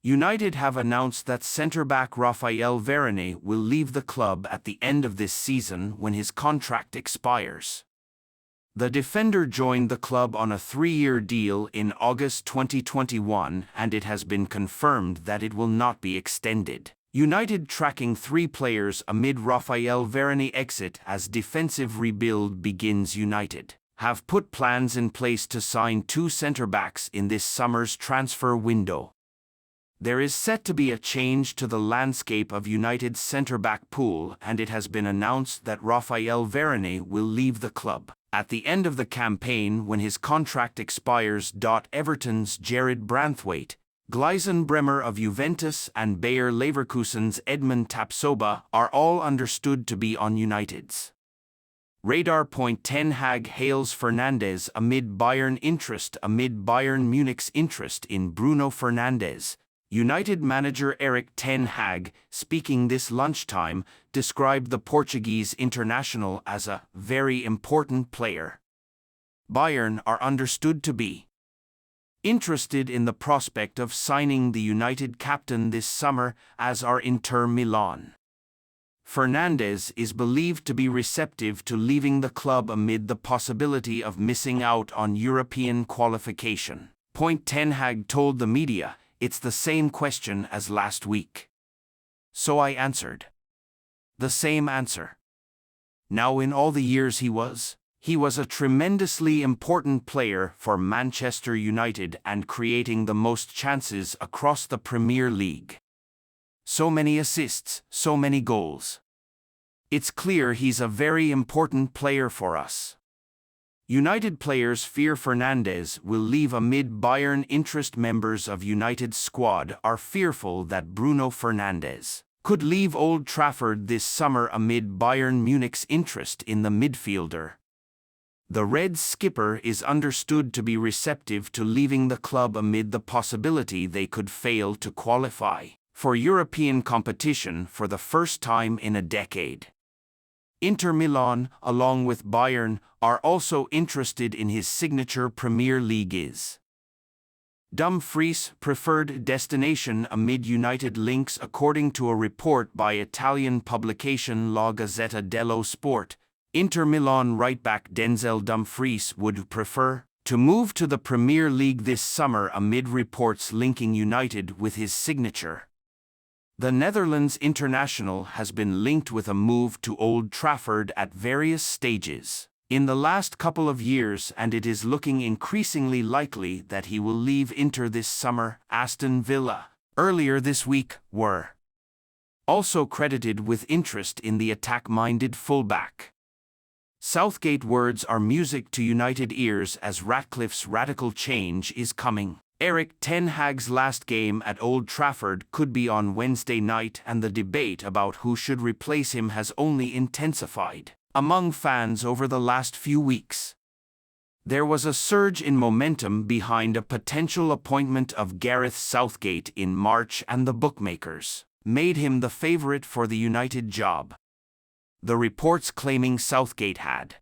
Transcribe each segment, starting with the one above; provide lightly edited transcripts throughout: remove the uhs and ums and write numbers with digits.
United have announced that centre-back Raphael Varane will leave the club at the end of this season when his contract expires. The defender joined the club on a 3-year deal in August 2021, and it has been confirmed that it will not be extended. United tracking 3 players amid Raphael Varane exit as defensive rebuild begins. United have put plans in place to sign 2 centre-backs in this summer's transfer window. There is set to be a change to the landscape of United's centre-back pool, and it has been announced that Raphael Varane will leave the club at the end of the campaign when his contract expires. Everton's Jared Branthwaite, Gleisen Bremer of Juventus, and Bayer Leverkusen's Edmund Tapsoba are all understood to be on United's radar. Ten Hag hails Fernandes amid Bayern interest. Amid Bayern Munich's interest in Bruno Fernandes, United manager Erik ten Hag, speaking this lunchtime, described the Portuguese international as a very important player. Bayern are understood to be interested in the prospect of signing the United captain this summer, as are Inter Milan. Fernandes is believed to be receptive to leaving the club amid the possibility of missing out on European qualification. Ten Hag told the media, "It's the same question as last week. So I answered the same answer. Now, in all the years he was a tremendously important player for Manchester United and creating the most chances across the Premier League. So many assists, so many goals. It's clear he's a very important player for us." United players fear Fernandes will leave amid Bayern interest. Members of United's squad are fearful that Bruno Fernandes could leave Old Trafford this summer amid Bayern Munich's interest in the midfielder. The Reds skipper is understood to be receptive to leaving the club amid the possibility they could fail to qualify for European competition for the first time in a decade. Inter Milan, along with Bayern, are also interested in his signature. Premier League is Dumfries' preferred destination amid United links, according to a report by Italian publication La Gazzetta dello Sport. Inter Milan right-back Denzel Dumfries would prefer to move to the Premier League this summer amid reports linking United with his signature. The Netherlands international has been linked with a move to Old Trafford at various stages in the last couple of years, and it is looking increasingly likely that he will leave Inter this summer. Aston Villa, earlier this week, were also credited with interest in the attack-minded fullback. Southgate words are music to United ears as Ratcliffe's radical change is coming. Erik ten Hag's last game at Old Trafford could be on Wednesday night, and the debate about who should replace him has only intensified among fans over the last few weeks. There was a surge in momentum behind a potential appointment of Gareth Southgate in March, and the bookmakers made him the favourite for the United job. The reports claiming Southgate had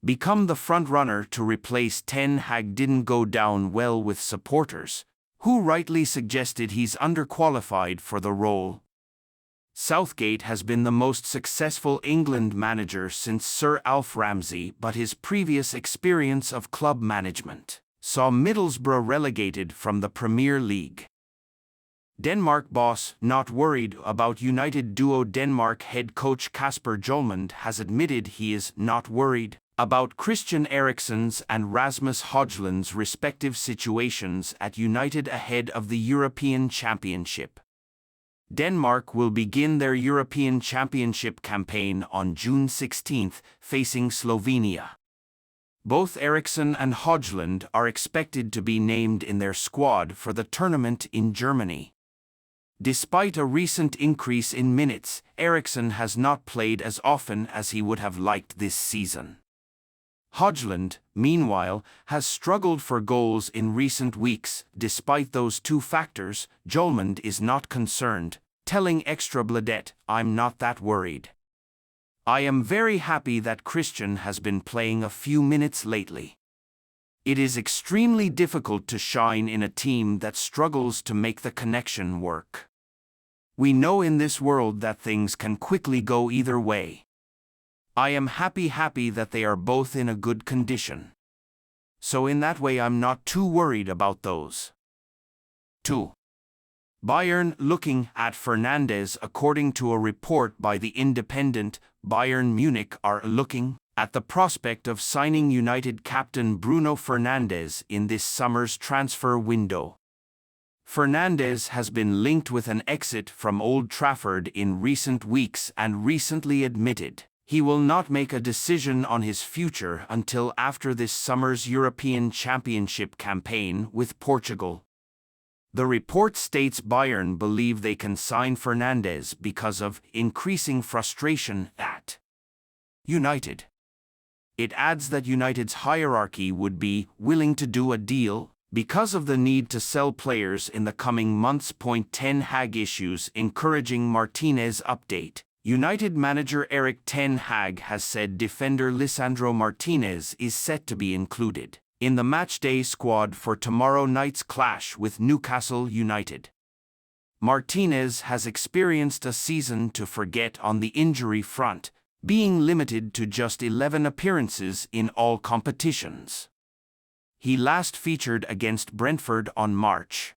become the front-runner to replace ten Hag didn't go down well with supporters, who rightly suggested he's underqualified for the role. Southgate has been the most successful England manager since Sir Alf Ramsey, but his previous experience of club management saw Middlesbrough relegated from the Premier League. Denmark boss not worried about United duo. Denmark head coach Kasper Hjulmand has admitted he is not worried about Christian Eriksen's and Rasmus Højlund's respective situations at United ahead of the European Championship. Denmark will begin their European Championship campaign on June 16, facing Slovenia. Both Eriksen and Højlund are expected to be named in their squad for the tournament in Germany. Despite a recent increase in minutes, Eriksen has not played as often as he would have liked this season. Højlund, meanwhile, has struggled for goals in recent weeks. Despite those two factors, Hjulmand is not concerned, telling Ekstrabladet, "I'm not that worried. I am very happy that Christian has been playing a few minutes lately. It is extremely difficult to shine in a team that struggles to make the connection work. We know in this world that things can quickly go either way. I am happy that they are both in a good condition. So in that way I'm not too worried about those. 2. Bayern looking at Fernandes. According to a report by the Independent, Bayern Munich are looking at the prospect of signing United captain Bruno Fernandes in this summer's transfer window. Fernandes has been linked with an exit from Old Trafford in recent weeks and recently admitted he will not make a decision on his future until after this summer's European Championship campaign with Portugal. The report states Bayern believe they can sign Fernandes because of increasing frustration at United. It adds that United's hierarchy would be willing to do a deal because of the need to sell players in the coming months. Ten Hag issues encouraging Martinez update. United manager Erik ten Hag has said defender Lisandro Martinez is set to be included in the matchday squad for tomorrow night's clash with Newcastle United. Martinez has experienced a season to forget on the injury front, being limited to just 11 appearances in all competitions. He last featured against Brentford on March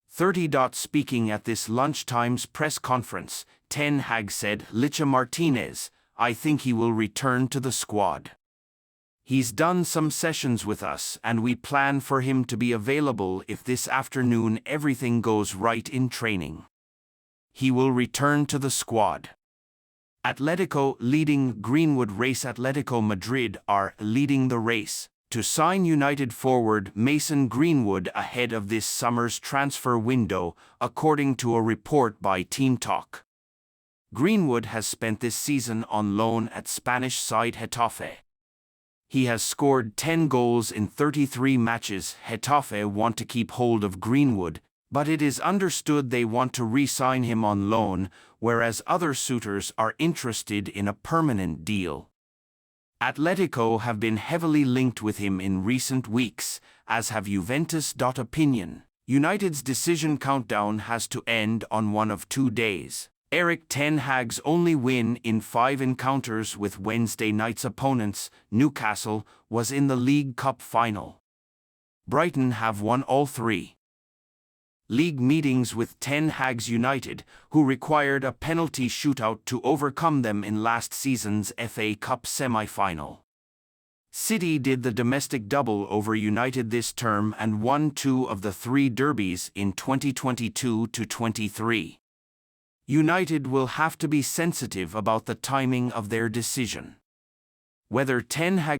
30. Speaking at this lunchtime's press conference, Ten Hag said, "Licha Martinez, I think he will return to the squad. He's done some sessions with us and we plan for him to be available if this afternoon everything goes right in training. He will return to the squad." Atletico leading Greenwood race. Atletico Madrid are leading the race to sign United forward Mason Greenwood ahead of this summer's transfer window, according to a report by Team Talk. Greenwood has spent this season on loan at Spanish side Getafe. He has scored 10 goals in 33 matches. Getafe want to keep hold of Greenwood, but it is understood they want to re-sign him on loan, whereas other suitors are interested in a permanent deal. Atletico have been heavily linked with him in recent weeks, as have Juventus. Opinion. United's decision countdown has to end on one of 2 days. Erik ten Hag's only win in 5 encounters with Wednesday night's opponents, Newcastle, was in the League Cup final. Brighton have won all 3 league meetings with Ten Hag's United, who required a penalty shootout to overcome them in last season's FA Cup semi-final. City did the domestic double over United this term and won 2 of the 3 derbies in 2022-23. United will have to be sensitive about the timing of their decision. Whether Ten Hag